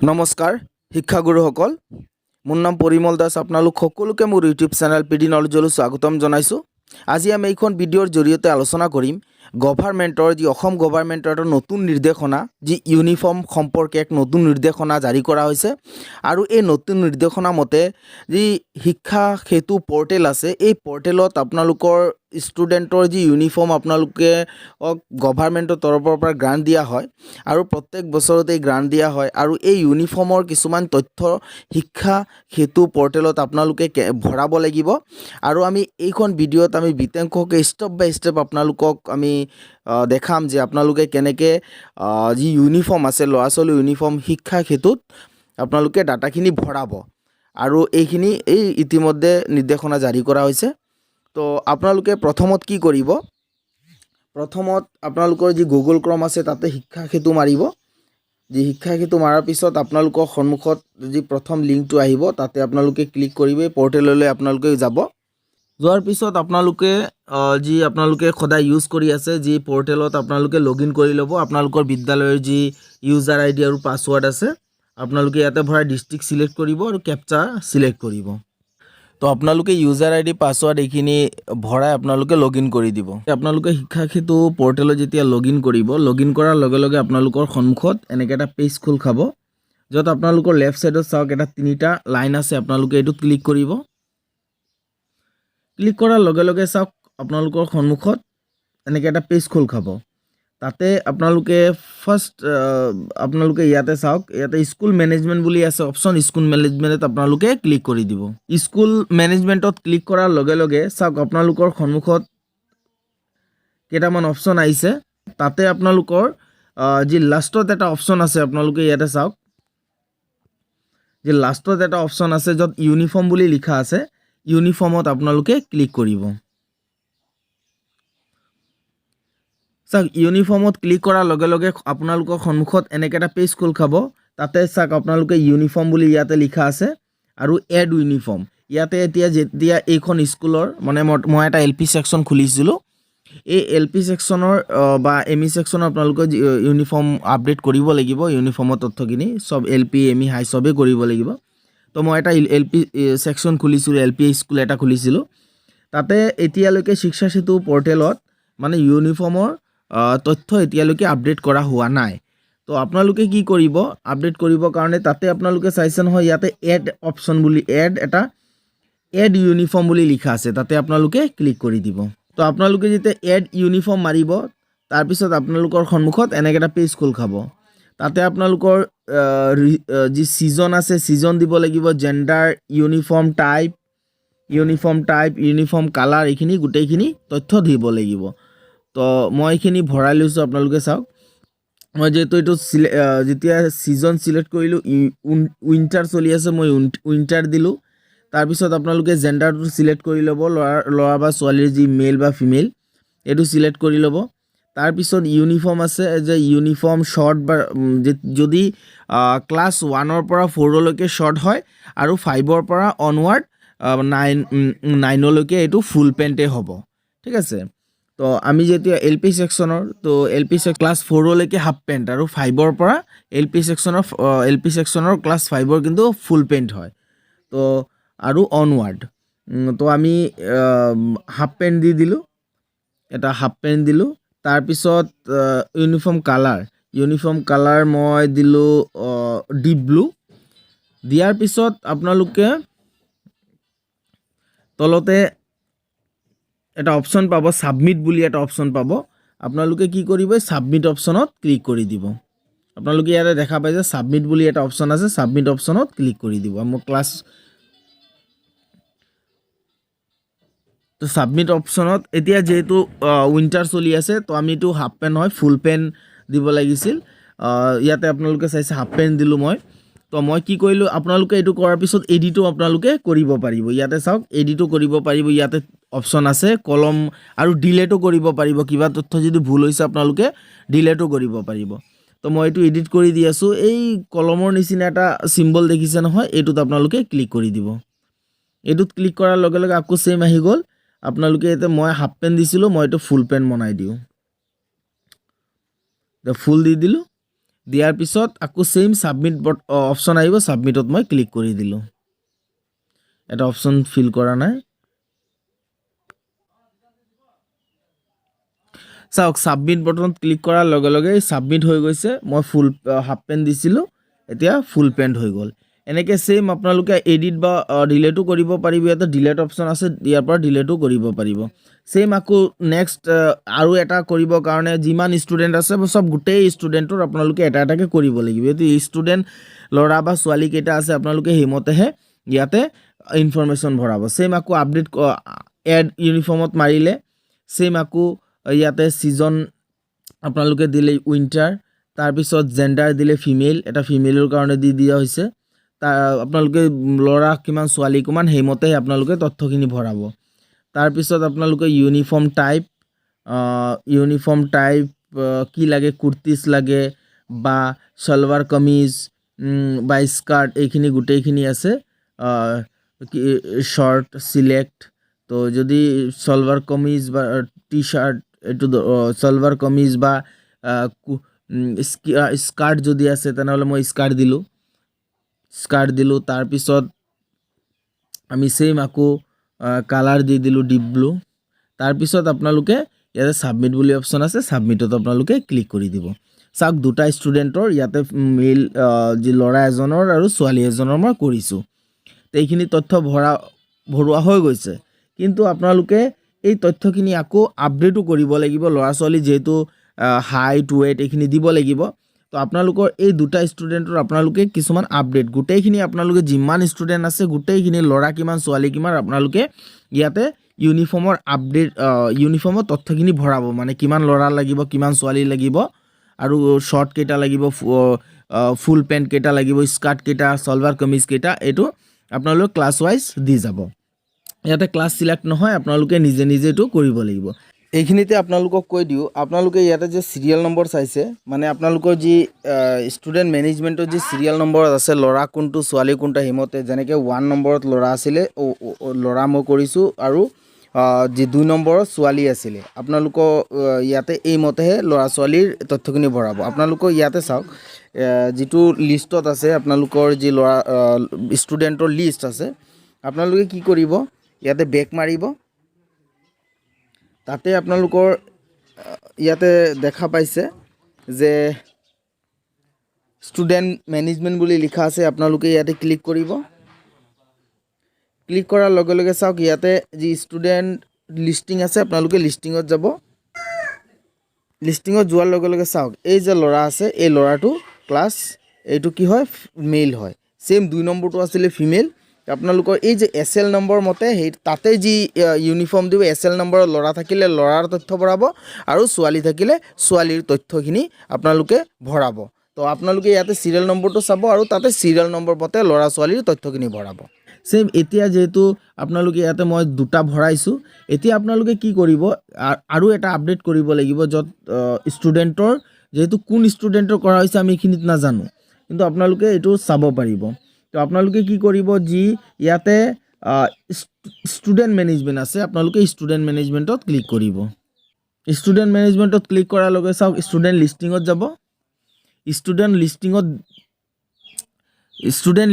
নমস্কাৰ শিক্ষাগুৰুসকল, মোৰ নাম পৰিমল দাস। আপোনালোক সকলোকে মোৰ ইউটিউব চেনেল পিডি নলেজলৈ স্বাগতম জনাইছোঁ। আজি আমি এইখন ভিডিঅ'ৰ জৰিয়তে আলোচনা কৰিম গভাৰ্ণমেণ্টৰ অসম গভাৰ্ণমেণ্টৰ এটা নতুন নিৰ্দেশনা, যি ইউনিফৰ্ম সম্পৰ্কে এক নতুন নিৰ্দেশনা জাৰি কৰা হৈছে। আৰু এই নতুন নিৰ্দেশনা মতে যি শিক্ষা সেতু পৰ্টেল আছে, এই পৰ্টেলত আপোনালোকৰ ষ্টুডেণ্টৰ যি ইউনিফৰ্ম আপোনালোকে গভাৰ্ণমেণ্টৰ তৰফৰ পৰা গ্ৰাণ্ট দিয়া হয় আৰু প্ৰত্যেক বছৰতে গ্ৰাণ্ট দিয়া হয়। আৰু এই ইউনিফৰ্মৰ কিছুমান তথ্য শিক্ষা সেতু পৰ্টেলত আপোনালোকে ভৰাব লাগিব। আৰু আমি এইখন ভিডিঅ'ত আমি বিতংভাৱে ষ্টেপ বাই ষ্টেপ আপোনালোকক আমি দেখাম যে আপোনালোকে কেনেকৈ যি ইউনিফৰ্ম আছে, ল'ৰা ছোৱালীৰ ইউনিফৰ্ম শিক্ষা সেতুত আপোনালোকে ডাটাখিনি ভৰাব। আৰু এইখিনি ইতিমধ্যে নিৰ্দেশনা জাৰি কৰা হৈছে। তো আপোনালোকে প্ৰথমত কি কৰিব, প্ৰথমত আপোনালোকৰ যি গুগল ক্ৰম আছে তাতে শিক্ষা সেতু মাৰিব। যি শিক্ষা সেতু মাৰাৰ পিছত আপোনালোকৰ সন্মুখত যি প্ৰথম লিংকটো আহিব তাতে আপোনালোকে ক্লিক কৰিব, পৰ্টেললৈ আপোনালোকে যাব। যোৱাৰ পিছত আপোনালোকে যি আপোনালোকে সদায় ইউজ কৰি আছে যি পৰ্টেলত আপোনালোকে লগ ইন কৰি ল'ব। আপোনালোকৰ বিদ্যালয়ৰ যি ইউজাৰ আই ডি আৰু পাছৱৰ্ড আছে আপোনালোকে ইয়াতে ভৰাই ডিষ্ট্ৰিক্ট ছিলেক্ট কৰিব আৰু কেপচা ছিলেক্ট কৰিব। তো আপোনালোকে ইউজাৰ আই ডি পাছৱৰ্ড এইখিনি ভৰাই আপোনালোকে লগ ইন কৰি দিব। আপোনালোকে শিক্ষা সেতু পৰ্টেলত যেতিয়া লগ ইন কৰিব, লগ ইন কৰাৰ লগে লগে আপোনালোকৰ সন্মুখত এনেকৈ এটা পেজ খোল খাব, য'ত আপোনালোকৰ লেফ্ট ছাইডত চাওক এটা 3টা লাইন আছে। আপোনালোকে এইটোত ক্লিক কৰিব। ক্লিক কৰাৰ লগে লগে চাওক আপোনালোকৰ সন্মুখত এনেকৈ এটা পেজ খোল খাব। তাতে আপোনালোকে ফাৰ্ষ্ট আপোনালোকে ইয়াতে চাওক, ইয়াতে স্কুল মেনেজমেণ্ট বুলি আছে অপশ্যন। স্কুল মেনেজমেণ্টত আপোনালোকে ক্লিক কৰি দিব। স্কুল মেনেজমেণ্টত ক্লিক কৰাৰ লগে লগে চাওক আপোনালোকৰ সন্মুখত কেইটামান অপশ্যন আহিছে। তাতে আপোনালোকৰ যি লাষ্টত এটা অপশ্যন আছে আপোনালোকে ইয়াতে চাওক, যে লাষ্টত এটা অপশ্যন আছে য'ত ইউনিফৰ্ম বুলি লিখা আছে। ইউনিফৰ্মত আপোনালোকে ক্লিক কৰিব। চাওক ইউনিফৰ্মত ক্লিক কৰাৰ লগে লগে আপোনালোকৰ সন্মুখত এনেকৈ এটা পেজ খোল খাব। তাতে চাওক আপোনালোকে ইউনিফৰ্ম বুলি ইয়াতে লিখা আছে আৰু এড ইউনিফৰ্ম। ইয়াতে যেতিয়া এইখন স্কুলৰ মই এটা LP ছেকশ্যন খুলিছিলোঁ, এই LP ছেকশ্যনৰ বা ME ছেকশ্যনৰ আপোনালোকে ইউনিফৰ্ম আপডেট কৰিব লাগিব। ইউনিফৰ্মৰ তথ্যখিনি চব LP ME হাই চবেই কৰিব লাগিব। তো মই এটা LP ছেকশ্যন খুলিছিলোঁ, LP স্কুল এটা খুলিছিলোঁ। তাতে এতিয়ালৈকে শিক্ষা সেতু পৰ্টেলত ইউনিফৰ্মৰ তথ্য এতিয়ালৈকে আপডেট কৰা হোৱা নাই। তো আপোনালোকে কি কৰিব, আপডেট কৰিবৰ কাৰণে তাতে আপোনালোকে চাইছে নহয়, ইয়াতে এড অপশ্যন বুলি এড ইউনিফৰ্ম বুলি লিখা আছে, তাতে আপোনালোকে ক্লিক কৰি দিব। তো আপোনালোকে যেতিয়া এড ইউনিফৰ্ম মাৰিব, তাৰপিছত আপোনালোকৰ সন্মুখত এনেকৈ এটা পেজ খোল খাব। তাতে আপোনালোকৰ যি ছিজন আছে ছিজন দিব লাগিব, gender, uniform type, uniform colour, এইখিনি গোটেইখিনি তথ্য দিব লাগিব। তো মই এইখিনি ভৰাই লৈছোঁ। আপোনালোকে চাওক, মই যিহেতু এইটো যেতিয়া ছিজন ছিলেক্ট কৰিলোঁ, উইণ্টাৰ চলি আছে, মই উইণ্টাৰ দিলোঁ। তাৰপিছত আপোনালোকে জেণ্ডাৰটো ছিলেক্ট কৰি ল'ব, ল'ৰা বা ছোৱালীৰ যি মেল বা ফিমেল এইটো ছিলেক্ট কৰি ল'ব। তাৰপিছত ইউনিফৰ্ম আছে, যে ইউনিফৰ্ম শ্বৰ্ট বা যদি ক্লাছ 1ৰ পৰা 4লৈকে শ্বৰ্ট হয় আৰু 5ৰ পৰা অনৱাৰ্ড 9লৈকে এইটো ফুল পেণ্টেই হ'ব। ঠিক আছে। তো আমি যেতিয়া LP ছেকশ্যনৰ, তো LP ক্লাছ 4লৈকে হাফ পেণ্ট আৰু 5ৰ পৰা LP ছেকশ্যনৰ ক্লাছ 5ৰ কিন্তু ফুল পেণ্ট হয়। তো আৰু অনৱাৰ্ড, তো আমি হাফ পেণ্ট দি দিলোঁ, এটা হাফ পেণ্ট দিলোঁ। তাৰপিছত ইউনিফৰ্ম কালাৰ মই দিলোঁ ডিপ ব্লু। দিয়াৰ পিছত আপোনালোকে তলতে এটা অপশ্যন পাব, ছাবমিট বুলি এটা অপশ্যন পাব। আপোনালোকে কি কৰিব, ছাবমিট অপশ্যনত ক্লিক কৰি দিব। আপোনালোকে ইয়াতে দেখা পায় যে ছাবমিট বুলি এটা অপশ্যন আছে, ছাবমিট অপশ্যনত ক্লিক কৰি দিব। তো ছাবমিট অপশ্যনত এতিয়া যিহেতু উইণ্টাৰ চলি আছে, তো আমিতো হাফ পেণ্ট হয়, ফুল পেণ্ট দিব লাগিছিল। ইয়াতে আপোনালোকে চাইছে হাফ পেণ্ট দিলোঁ মই। তো মই কি কৰিলোঁ, আপোনালোকে এইটো কৰাৰ পিছত এডিটো আপোনালোকে কৰিব পাৰিব। ইয়াতে চাওক এডিটো কৰিব পাৰিব, ইয়াতে অপশ্যন আছে কলম আৰু ডিলেটো কৰিব পাৰিব। কিবা তথ্য যদি ভুল হৈছে আপোনালোকে ডিলেটো কৰিব পাৰিব। তো মই এইটো এডিট কৰি দি আছোঁ। এই কলমৰ নিচিনা এটা চিম্বল দেখিছে নহয়, এইটোত আপোনালোকে ক্লিক কৰি দিব। এইটোত ক্লিক কৰাৰ লগে লগে আকৌ চেম আহি গ'ল। আপোনালোকে এতিয়া মই হাফ পেণ্ট দিছিলোঁ, মই এইটো ফুল পেণ্ট বনাই দিওঁ। ফুল দি দিলোঁ। দিয়াৰ পিছত আকৌ সেম সাবমিট অপশন আহিব সাবমিটত মই ক্লিক কৰি দিলোঁ এটা অপশন ফিল কৰা নাই চাওক সাবমিট বটনত ক্লিক কৰাৰ লগে লগে সাবমিট হৈ গৈছে মই ফুল হাফ পেন্ট দিছিলোঁ এতিয়া ফুল পেন্ট হৈ গ'ল এনেকৈ সেম আপোনালোকে এডিট বা ডিলেটো কৰিব পাৰিব ইয়াতে ডিলেট অপশন আছে ইয়াৰ পৰা ডিলেটো কৰিব পাৰিব সেম আকৌ নেক্সট আৰু এটা কৰিবৰ কাৰণে যিমান ষ্টুডেণ্ট আছে সব গোটেই ষ্টুডেণ্টৰ আপোনালোকে এটা এটাকে কৰিব লাগিব এইটো ষ্টুডেণ্ট ল'ৰা বা ছোৱালী কেইটা আছে আপোনালোকে সেইমতেহে ইয়াতে ইনফৰমেশ্যন ভৰাব সেম আকৌ আপডেট এড ইউনিফৰ্মত মাৰিলে সেম আকৌ ইয়াতে সিজন আপোনালোকে দিলে উইন্টাৰ তাৰপিছত জেন্ডাৰ দিলে ফিমেল এটা ফিমেলৰ কাৰণে দি দিয়া হৈছে আপোনালোকে ল'ৰা কিমান ছোৱালী কিমান সেইমতে আপোনালোকে তথ্যখিনি ভৰাব তাৰপিছত আপোনালোকে ইউনিফৰ্ম টাইপ কি লাগে কুৰ্তিছ লাগে বা সালৱাৰ কামিজ বা স্কাৰ্ট এইখিনি গোটেইখিনি আছে শৰ্ট সিলেক্ট তো যদি সালৱাৰ কামিজ বা টি শাৰ্ট এইটো সালৱাৰ কামিজ বা স্কাৰ্ট যদি আছে তেনেহ'লে মই স্কাৰ্ট দিলোঁ তাৰপিছত আমি সেম আকৌ কালাৰ দি দিলোঁ ডিপ ব্লু তাৰপিছত আপোনালোকে ইয়াতে সাবমিট বুলি অপশন আছে সাবমিটত আপোনালোকে ক্লিক কৰি দিব চাওক দুটা ষ্টুডেণ্টৰ ইয়াতে মেল যি ল'ৰা এজনৰ আৰু ছোৱালী এজনৰ মই কৰিছোঁ এইখিনি তথ্য ভৰোৱা হৈ গৈছে কিন্তু আপোনালোকে এই তথ্যখিনি আকৌ আপডেটো কৰিব লাগিব ল'ৰা ছোৱালী যেহেতু হাইট ৱেট এইখিনি দিব লাগিব তো আপোনালোকৰ এই দুটা ষ্টুডেণ্টৰ আপোনালোকে কিছুমান আপডেট গোটেইখিনি আপোনালোকে যিমান ষ্টুডেণ্ট আছে গোটেইখিনি ল'ৰা কিমান ছোৱালী কিমান আপোনালোকে ইয়াতে ইউনিফৰ্মৰ আপডেট ইউনিফৰ্মৰ তথ্যখিনি ভৰাব মানে কিমান ল'ৰা লাগিব কিমান ছোৱালী লাগিব আৰু শৰ্ট কেইটা লাগিব ফুল পেণ্ট কেইটা লাগিব স্কাৰ্ট কেইটা সালৱাৰ কামিজ কেইটা এইটো আপোনালোকে ক্লাছ ৱাইজ দি যাব ইয়াতে ক্লাছ সিলেক্ট নহয় আপোনালোকে নিজে নিজে এইটো কৰিব লাগিব এইখিনিতে আপোনালোকক কৈ দিওঁ আপোনালোকে ইয়াতে যে সিৰিয়েল নম্বৰ চাইছে মানে আপোনালোকৰ যি ষ্টুডেণ্ট মেনেজমেণ্টৰ যি সিৰিয়েল নম্বৰত আছে ল'ৰা কোনটো ছোৱালী কোনটা হিমতে যেনেকৈ 1 নম্বৰত ল'ৰা আছিলে ল'ৰা মই কৰিছোঁ আৰু যি 2 নম্বৰত ছোৱালী আছিলে আপোনালোকৰ ইয়াতে এইমতেহে ল'ৰা ছোৱালীৰ তথ্যখিনি ভৰাব আপোনালোকৰ ইয়াতে চাওক যিটো লিষ্টত আছে আপোনালোকৰ যি ল'ৰা ষ্টুডেণ্টৰ লিষ্ট আছে আপোনালোকে কি কৰিব ইয়াতে বেক মাৰিব তাতে আপোনালোকৰ ইয়াতে দেখা পাইছে যে ষ্টুডেণ্ট মেনেজমেণ্ট বুলি লিখা আছে আপোনালোকে ইয়াতে ক্লিক কৰিব ক্লিক কৰাৰ লগে লগে চাওক ইয়াতে যি ষ্টুডেণ্ট লিষ্টিং আছে আপোনালোকে লিষ্টিঙত যাব লিষ্টিঙত যোৱাৰ লগে লগে চাওক এই যে ল'ৰা আছে এই ল'ৰাটো ক্লাছ এইটো কি হয় মেল হয় সেম 2 নম্বৰটো আছিলে ফিমেল আপোনালোকৰ এই যে এসএল নম্বৰ মতে সেই তাতে যি ইউনিফৰ্ম দিব এসএল নম্বৰৰ ল'ৰা থাকিলে ল'ৰাৰ তথ্য ভৰাব আৰু ছোৱালী থাকিলে ছোৱালীৰ তথ্যখিনি আপোনালোকে ভৰাব তো আপোনালোকে ইয়াতে সিৰিয়েল নম্বৰটো চাব আৰু তাতে সিৰিয়েল নম্বৰ মতে ল'ৰা ছোৱালীৰ তথ্যখিনি ভৰাব সেম এতিয়া যেহেতু আপোনালোকে ইয়াতে মই দুটা ভৰাইছোঁ এতিয়া আপোনালোকে কি কৰিব আৰু এটা আপডেট কৰিব লাগিব য'ত ষ্টুডেণ্টৰ যেহেতু কোন ষ্টুডেণ্টৰ কৰা হৈছে আমি এইখিনিত নাজানো কিন্তু আপোনালোকে এইটো চাব পাৰিব তো আপোনালোকে কি কৰিব যি ইয়াতে ষ্টুডেণ্ট মেনেজমেণ্ট আছে আপোনালোকে ষ্টুডেণ্ট মেনেজমেণ্টত ক্লিক কৰিব ষ্টুডেণ্ট মেনেজমেণ্টত ক্লিক কৰাৰ লগে চাওক ষ্টুডেণ্ট লিষ্টিঙত যাব ষ্টুডেণ্ট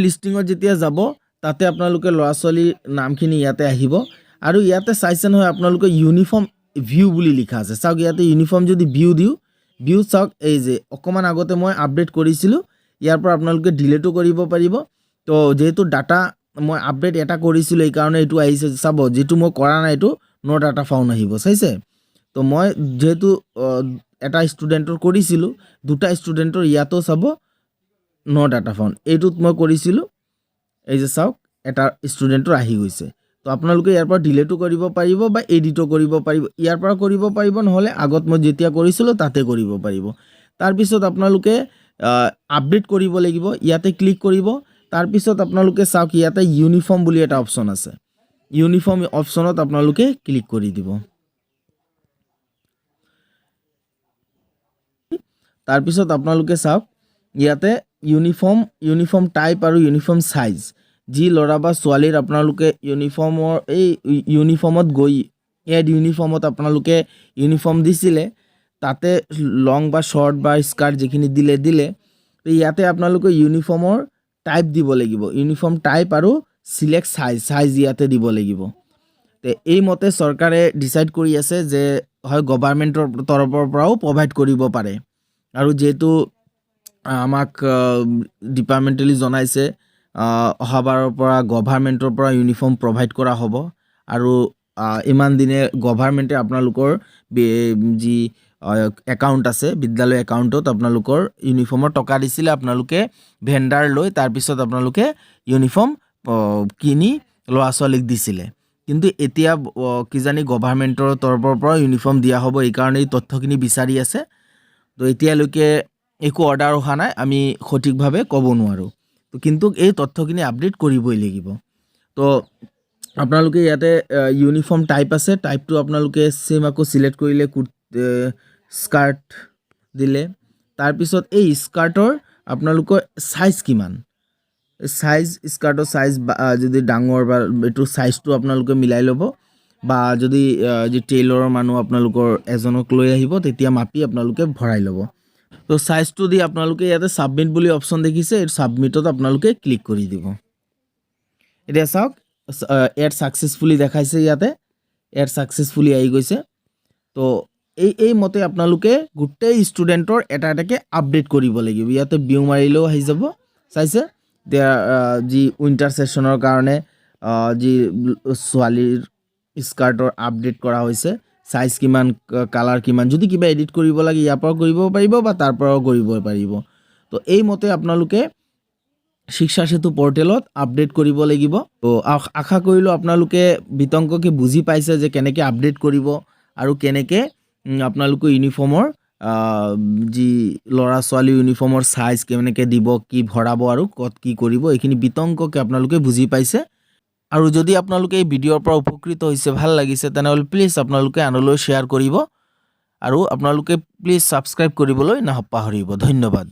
লিষ্টিঙত যেতিয়া যাব তাতে আপোনালোকে ল'ৰা ছোৱালীৰ নামখিনি ইয়াতে আহিব আৰু ইয়াতে চাইছে নহয় আপোনালোকে ইউনিফৰ্ম ভিউ বুলি লিখা আছে চাওক ইয়াতে ইউনিফৰ্ম যদি ভিউ চাওক এই যে অকণমান আগতে মই আপডেট কৰিছিলোঁ ইয়াৰ পৰা আপোনালোকে ডিলেটো কৰিব পাৰিব তো যেহেতু ডাটা মই আপডেট এটা কৰিছিলোঁ এইকাৰণে এইটো আহিছে চাব যিটো মই কৰা নাই এইটো নো ডাটা ফাউণ্ড আহিব চাইছে তো মই যেহেতু এটা ষ্টুডেণ্টৰ কৰিছিলোঁ দুটা ষ্টুডেণ্টৰ ইয়াতো চাব নো ডাটা ফাউণ্ড এইটোত মই কৰিছিলোঁ এই যে চাওক এটা ষ্টুডেণ্টৰ আহি গৈছে তো আপোনালোকে ইয়াৰ পৰা ডিলেটো কৰিব পাৰিব বা এডিটো কৰিব পাৰিব ইয়াৰ পৰা কৰিব পাৰিব নহ'লে আগত মই যেতিয়া কৰিছিলোঁ তাতে কৰিব পাৰিব তাৰপিছত আপোনালোকে আপডেট কৰিব লাগিব ইয়াতে ক্লিক কৰিব তাৰপিছত আপোনালোকে চাওক ইয়াতে ইউনিফৰ্ম বুলি এটা অপশ্যন আছে ইউনিফৰ্ম অপশ্যনত আপোনালোকে ক্লিক কৰি দিব তাৰপিছত আপোনালোকে চাওক ইয়াতে ইউনিফৰ্ম টাইপ আৰু ইউনিফৰ্ম সাইজ যি ল'ৰা বা ছোৱালীৰ আপোনালোকে ইউনিফৰ্মত গৈ এড ইউনিফৰ্মত আপোনালোকে ইউনিফৰ্ম দিছিলে তাতে লং বা শৰ্ট বা স্কাৰ্ট যিখিনি দিলে তো ইয়াতে আপোনালোকে ইউনিফৰ্মৰ টাইপ দিব লাগিব ইউনিফৰ্ম টাইপ আৰু সিলেক্ট সাইজ ইয়াতে দিব লাগিব তে এই মতে চৰকাৰে ডিসাইড কৰি আছে যে হয় গভৰ্ণমেণ্টৰ তৰফৰ পৰাও প্ৰভাইড কৰিব পাৰে আৰু যেহেতু আমাক ডিপাৰ্টমেণ্টেলি জনাইছে অহাবাৰৰ পৰা গভৰ্ণমেণ্টৰ পৰা ইউনিফৰ্ম প্ৰভাইড কৰা হ'ব আৰু ইমান দিনে গভৰ্ণমেণ্টে আপোনালোকৰ যি একাউণ্ট আছে বিদ্যালয় একাউণ্টত আপোনালোকৰ ইউনিফৰ্মৰ টকা দিছিলে আপোনালোকে ভেণ্ডাৰ লৈ তাৰ পিছত আপোনালোকে ইউনিফৰ্ম কিনি ল'ৰা ছোৱালীক দিছিলে কিন্তু এতিয়া কিজানি গভৰ্ণমেণ্টৰ তৰফৰ পৰা ইউনিফৰ্ম দিয়া হ'ব এই কাৰণে এই তথ্যখিনি বিচাৰি আছে তো এতিয়ালৈকে একো অৰ্ডাৰ অহা নাই আমি সঠিকভাৱে ক'ব নোৱাৰোঁ তো কিন্তু এই তথ্যখিনি আপডেট কৰিবই লাগিব তো আপোনালোকে ইয়াতে ইউনিফৰ্ম টাইপ আছে টাইপটো আপোনালোকে সেম আকৌ সিলেক্ট কৰিলে স্কাৰ্ট দিলে তাৰপিছত এই স্কাৰ্টৰ আপোনালোকৰ সাইজ কিমান সাইজ স্কাৰ্টৰ সাইজ যদি ডাঙৰ বা এইটো সাইজটো আপোনালোকে মিলাই ল'ব বা যদি যি টেইলৰৰ মানুহ আপোনালোকৰ এজনক লৈ আহিব তেতিয়া মাপি আপোনালোকে ভৰাই ল'ব তো সাইজটো দি আপোনালোকে ইয়াতে সাবমিট বুলি অপশ্যন দেখিছে এই সাবমিটত আপোনালোকে ক্লিক কৰি দিব এতিয়া চাওক এড সাকসেসফুলি দেখাইছে ইয়াতে এড সাকসেসফুলি আহি গৈছে তো এই মতে আপোনালোকে গোটেই ষ্টুডেণ্টৰ এটা এটাকে আপডেট কৰিব লাগিব ইয়াতে বিউ মাৰিলেও আহি যাব চাইছে যি উইণ্টাৰ সেশ্যনৰ কাৰণে যি ছোৱালীৰ স্কাৰ্টৰ আপডেট কৰা হৈছে সাইজ কিমান কালাৰ কিমান যদি কিবা এডিট কৰিব লাগে ইয়াৰ পৰা কৰিব পাৰিব বা তাৰ পৰাও কৰিব পাৰিব তো এই মতে আপোনালোকে শিক্ষা সেতু পৰ্টেলত আপডেট কৰিব লাগিব তো আশা কৰিলোঁ আপোনালোকে বিতংককে বুজি পাইছে যে কেনেকৈ আপডেট কৰিব আৰু কেনেকৈ আপোনালোকে ইউনিফৰ্মৰ যি ল'ৰা ছোৱালী ইউনিফৰ্মৰ সাইজ কেনেকৈ দিব কি ভৰাব আৰু ক'ত কি কৰিব এইখিনি বিতংককে আপোনালোকে বুজি পাইছে আৰু যদি আপোনালোকে এই ভিডিঅ'ৰ পৰা উপকৃত হৈছে ভাল লাগিছে তেনেহ'লে প্লিজ আপোনালোকে আনলৈ শ্বেয়াৰ কৰিব আৰু আপোনালোকে প্লিজ ছাবস্ক্ৰাইব কৰিবলৈ নাপাহৰিব ধন্যবাদ